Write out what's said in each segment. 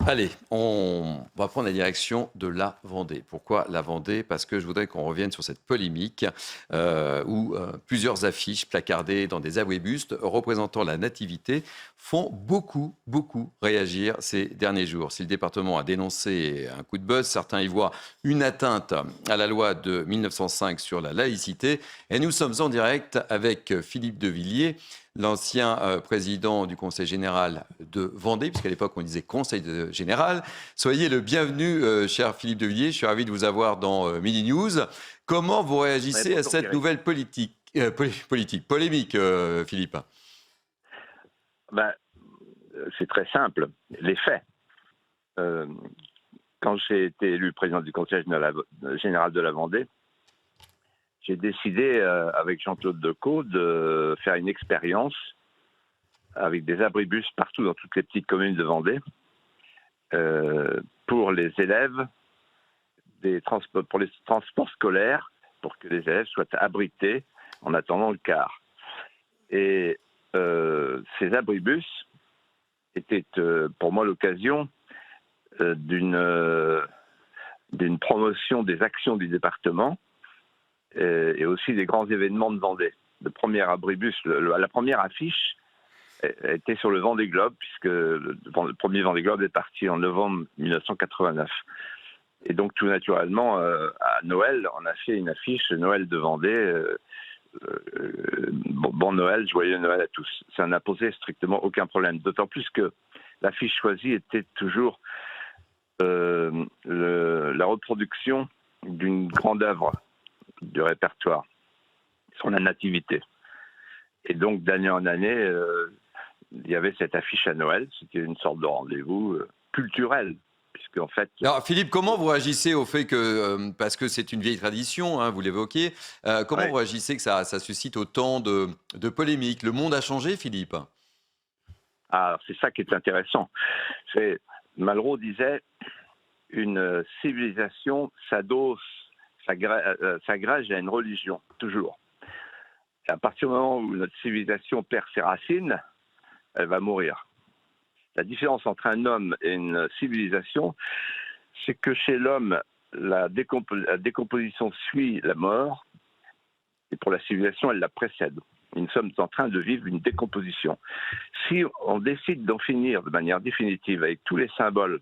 Allez, on va prendre la direction de la Vendée. Pourquoi la Vendée? Parce que je voudrais qu'on revienne sur cette polémique où plusieurs affiches placardées dans des abribustes représentant la nativité font beaucoup réagir ces derniers jours. Si le département a dénoncé un coup de buzz, certains y voient une atteinte à la loi de 1905 sur la laïcité. Et nous sommes en direct avec Philippe de Villiers, l'ancien président du Conseil général de Vendée, puisqu'à l'époque on disait Conseil général. Soyez le bienvenu, cher Philippe de Villiers. Je suis ravi de vous avoir dans Midi News. Comment vous Ouais, réagissez à bonjour cette Thierry. nouvelle polémique, Philippe? Ben, c'est très simple. Les faits. Euh, Quand j'ai été élu président du Conseil général de la Vendée, j'ai décidé avec Jean-Claude Decaux de faire une expérience avec des abribus partout dans toutes les petites communes de Vendée pour les élèves, pour les transports scolaires, pour que les élèves soient abrités en attendant le car. Et ces abribus était pour moi l'occasion d'une promotion des actions du département et aussi des grands événements de Vendée. Le premier abribus, la première affiche était sur le Vendée Globe, puisque le premier Vendée Globe est parti en novembre 1989. Et donc tout naturellement, à Noël, on a fait une affiche Noël de Vendée. Bon Noël, joyeux Noël à tous. Ça n'a posé strictement aucun problème. D'autant plus que l'affiche choisie était toujours la reproduction d'une grande œuvre du répertoire, sur la nativité. Et donc d'année en année, il y avait cette affiche à Noël. C'était une sorte de rendez-vous culturel. Puisque en fait, Alors, Philippe, comment vous réagissez au fait que, parce que c'est une vieille tradition, hein, vous l'évoquiez, comment ouais. vous réagissez que ça suscite autant de polémiques? Le monde a changé, Philippe? Alors, c'est ça qui est intéressant. Malraux disait une civilisation s'adosse, s'agrège à une religion, toujours. Et à partir du moment où notre civilisation perd ses racines, elle va mourir. La différence entre un homme et une civilisation, c'est que chez l'homme, la décomposition suit la mort, et pour la civilisation, elle la précède. Nous sommes en train de vivre une décomposition. Si on décide d'en finir de manière définitive avec tous les symboles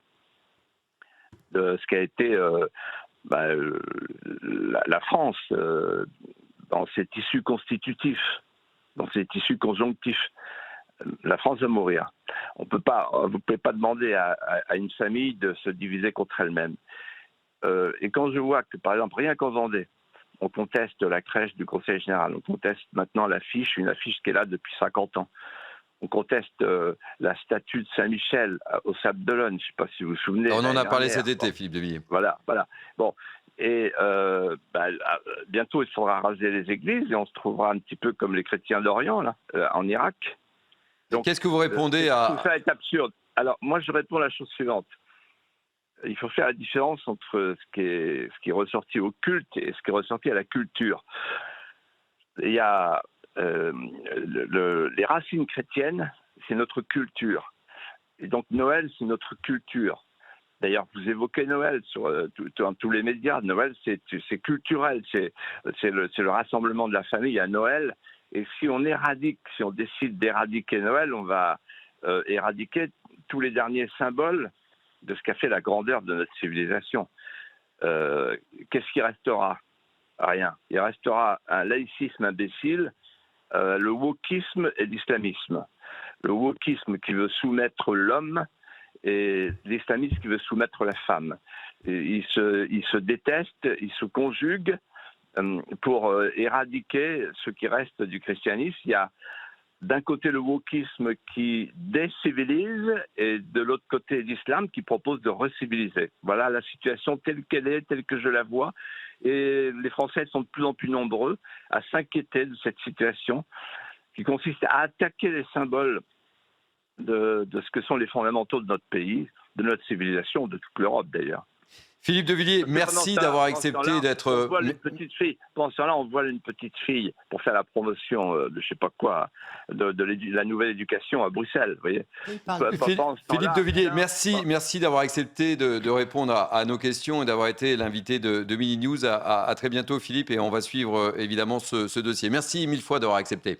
de ce qu'a été la France dans ses tissus constitutifs, dans ses tissus conjonctifs, la France va mourir. Vous ne pouvez pas demander à une famille de se diviser contre elle-même. Et quand je vois que, par exemple, rien qu'en Vendée, on conteste la crèche du Conseil général, on conteste maintenant une affiche qui est là depuis 50 ans. On conteste la statue de Saint-Michel au Sable d'Olonne, je ne sais pas si vous vous souvenez. On en L'année a parlé dernière. cet été, Bon, Philippe de Villiers. voilà. Bon, et bientôt il faudra raser les églises et on se trouvera un petit peu comme les chrétiens d'Orient, là, en Irak. Et Donc, qu'est-ce que vous répondez tout à... ça est absurde. Alors, moi, je réponds la chose suivante. Il faut faire la différence entre ce qui est ressorti au culte et ce qui est ressorti à la culture. Il y a les racines chrétiennes, c'est notre culture. Et donc Noël, c'est notre culture. D'ailleurs, vous évoquez Noël dans tous les médias. Noël, c'est culturel, c'est le rassemblement de la famille à Noël. Et si on décide d'éradiquer Noël, on va éradiquer tous les derniers symboles de ce qu'a fait la grandeur de notre civilisation. Qu'est-ce qui restera? Rien. Il restera un laïcisme imbécile, le wokisme et l'islamisme. Le wokisme qui veut soumettre l'homme et l'islamisme qui veut soumettre la femme. Et ils se détestent, ils se conjuguent pour éradiquer ce qui reste du christianisme. Il y a d'un côté le wokisme qui décivilise et de l'autre côté l'islam qui propose de reciviliser. Voilà la situation telle qu'elle est, telle que je la vois. Et les Français sont de plus en plus nombreux à s'inquiéter de cette situation qui consiste à attaquer les symboles de ce que sont les fondamentaux de notre pays, de notre civilisation, de toute l'Europe d'ailleurs. Philippe de Villiers, Parce que merci d'avoir accepté on d'être... voit une petite fille. Pendant ce temps-là, on voit une petite fille pour faire la promotion de je sais pas quoi, de la nouvelle éducation à Bruxelles. Vous voyez. Oui, pardon. Pendant ce Philippe temps-là, de Villiers, tiens, merci d'avoir accepté de répondre à nos questions et d'avoir été l'invité de Mini News. À très bientôt, Philippe, et on va suivre évidemment ce dossier. Merci mille fois d'avoir accepté.